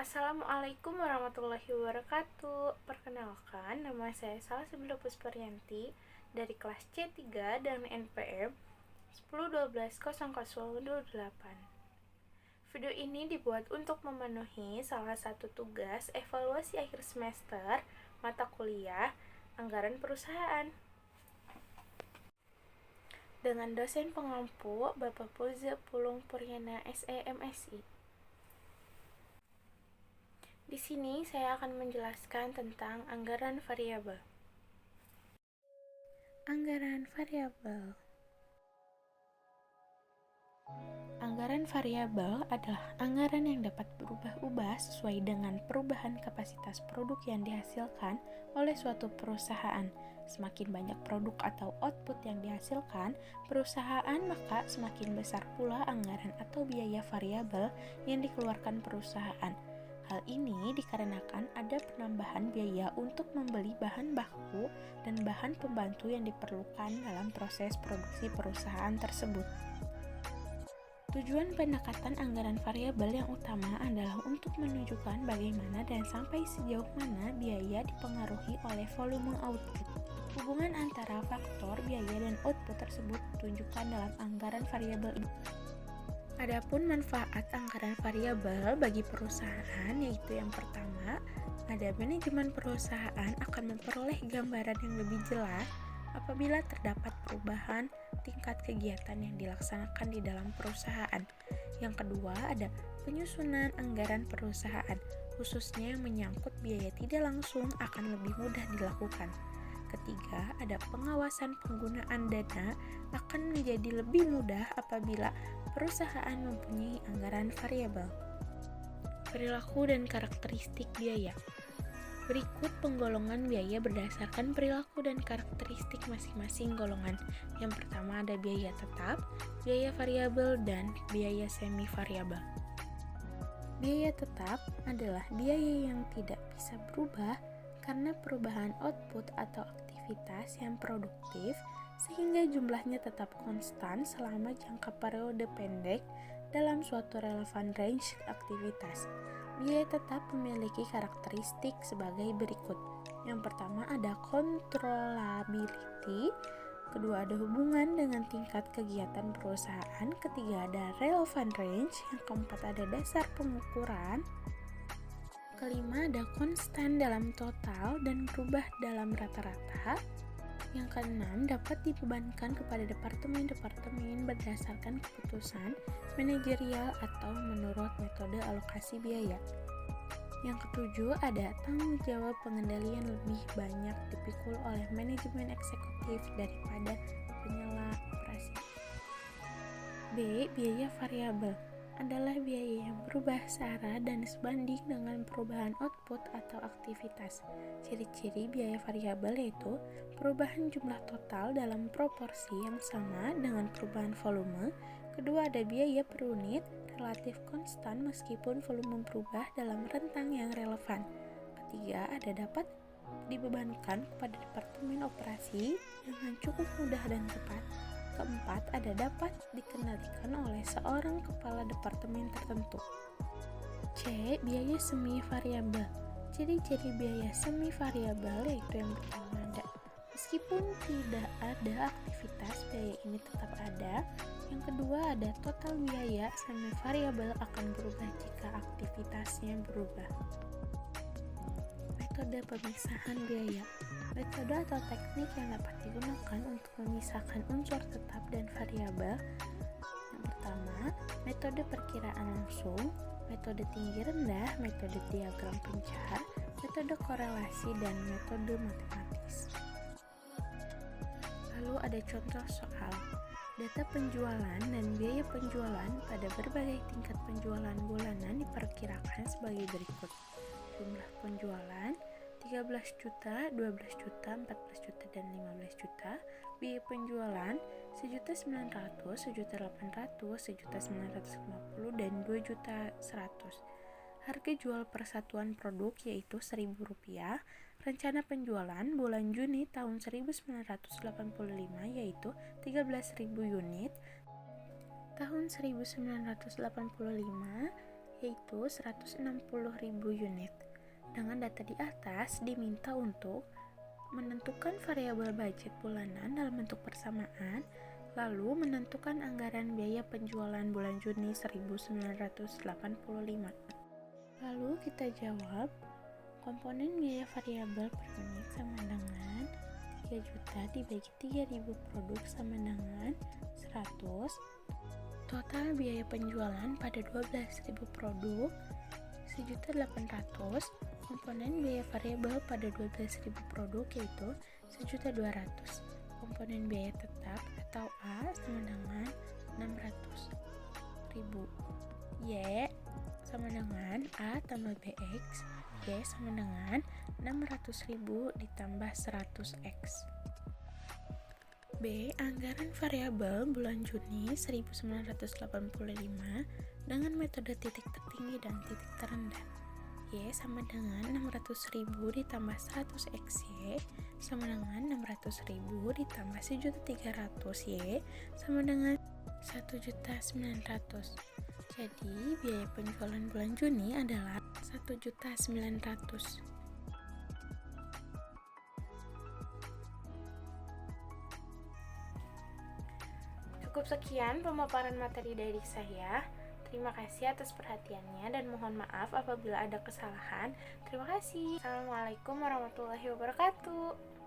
Assalamualaikum warahmatullahi wabarakatuh. Perkenalkan, nama saya Salsabila Pusparyanti dari kelas C3 dan NPM 10120028. Video ini dibuat untuk memenuhi salah satu tugas evaluasi akhir semester mata kuliah Anggaran Perusahaan dengan dosen pengampu Bapak Puza Pulung Puryana SEMSI. Di sini saya akan menjelaskan tentang anggaran variabel. Anggaran variabel. Anggaran variabel adalah anggaran yang dapat berubah-ubah sesuai dengan perubahan kapasitas produk yang dihasilkan oleh suatu perusahaan. Semakin banyak produk atau output yang dihasilkan perusahaan, maka semakin besar pula anggaran atau biaya variabel yang dikeluarkan perusahaan. Hal ini dikarenakan ada penambahan biaya untuk membeli bahan baku dan bahan pembantu yang diperlukan dalam proses produksi perusahaan tersebut. Tujuan pendekatan anggaran variabel yang utama adalah untuk menunjukkan bagaimana dan sampai sejauh mana biaya dipengaruhi oleh volume output. Hubungan antara faktor biaya dan output tersebut ditunjukkan dalam anggaran variabel ini. Adapun manfaat anggaran variabel bagi perusahaan yaitu yang pertama, ada manajemen perusahaan akan memperoleh gambaran yang lebih jelas apabila terdapat perubahan tingkat kegiatan yang dilaksanakan di dalam perusahaan. Yang kedua, ada penyusunan anggaran perusahaan, khususnya yang menyangkut biaya tidak langsung akan lebih mudah dilakukan. Ketiga, ada pengawasan penggunaan dana akan menjadi lebih mudah apabila perusahaan mempunyai anggaran variabel. Perilaku dan karakteristik biaya. Berikut penggolongan biaya berdasarkan perilaku dan karakteristik masing-masing golongan. Yang pertama ada biaya tetap, biaya variabel, dan biaya semi variabel. Biaya tetap adalah biaya yang tidak bisa berubah karena perubahan output atau aktivitas yang produktif sehingga jumlahnya tetap konstan selama jangka periode pendek dalam suatu relevan range aktivitas. Biaya tetap memiliki karakteristik sebagai berikut. Yang pertama ada controllability, kedua ada hubungan dengan tingkat kegiatan perusahaan, ketiga ada relevant range, yang keempat ada dasar pengukuran, kelima ada konstan dalam total dan berubah dalam rata-rata. Yang keenam dapat dibebankan kepada departemen-departemen berdasarkan keputusan manajerial atau menurut metode alokasi biaya. Yang ketujuh ada tanggung jawab pengendalian lebih banyak dipikul oleh manajemen eksekutif daripada penyelenggara operasi. B. Biaya variabel adalah biaya yang berubah searah dan sebanding dengan perubahan output atau aktivitas. Ciri-ciri biaya variabel yaitu perubahan jumlah total dalam proporsi yang sama dengan perubahan volume. Kedua ada biaya per unit relatif konstan meskipun volume berubah dalam rentang yang relevan. Ketiga ada dapat dibebankan kepada departemen operasi dengan cukup mudah dan cepat. Keempat, ada dapat dikendalikan oleh seorang kepala departemen tertentu. C. Biaya semi variabel. Ciri-ciri biaya semi variabel yaitu yang pertama ada meskipun tidak ada aktivitas, biaya ini tetap ada. Yang kedua ada total biaya semi variabel akan berubah jika aktivitasnya berubah. Metode pemisahan biaya. Metode atau teknik yang dapat digunakan untuk memisahkan unsur tetap dan variabel. Yang pertama, metode perkiraan langsung, metode tinggi rendah, metode diagram pencar, metode korelasi, dan metode matematis. Lalu ada contoh soal. Data penjualan dan biaya penjualan pada berbagai tingkat penjualan bulanan diperkirakan sebagai berikut. Jumlah penjualan 13 juta, 12 juta, 14 juta, dan 15 juta. Biaya penjualan 1.900.000, 1.800.000, 1.950.000, dan 2.100.000. Harga jual per satuan produk yaitu Rp1.000. Rencana penjualan bulan Juni tahun 1985 yaitu 13.000 unit. Tahun 1985 yaitu 160.000 unit. Dengan data di atas, diminta untuk menentukan variabel budget bulanan dalam bentuk persamaan, lalu menentukan anggaran biaya penjualan bulan Juni 1985. Lalu kita jawab, komponen biaya variabel per unit sama dengan 3 juta dibagi 3.000 produk sama dengan 100. Total biaya penjualan pada 12.000 produk 1.800. Komponen biaya variabel pada 12.000 produk yaitu 1.200. Komponen biaya tetap atau A sama dengan 600.000. Y sama dengan A tambah BX. Y sama dengan 600.000 ditambah 100X. B. Anggaran variabel bulan Juni 1985 dengan metode titik tertinggi dan titik terendah. Y sama dengan 600.000 ditambah 100XY sama dengan 600.000 ditambah 1.300. Y sama dengan 1.900. Jadi biaya penjualan bulan Juni adalah 1.900. Cukup sekian pemaparan materi dari saya. Terima kasih atas perhatiannya dan mohon maaf apabila ada kesalahan. Terima kasih. Assalamualaikum warahmatullahi wabarakatuh.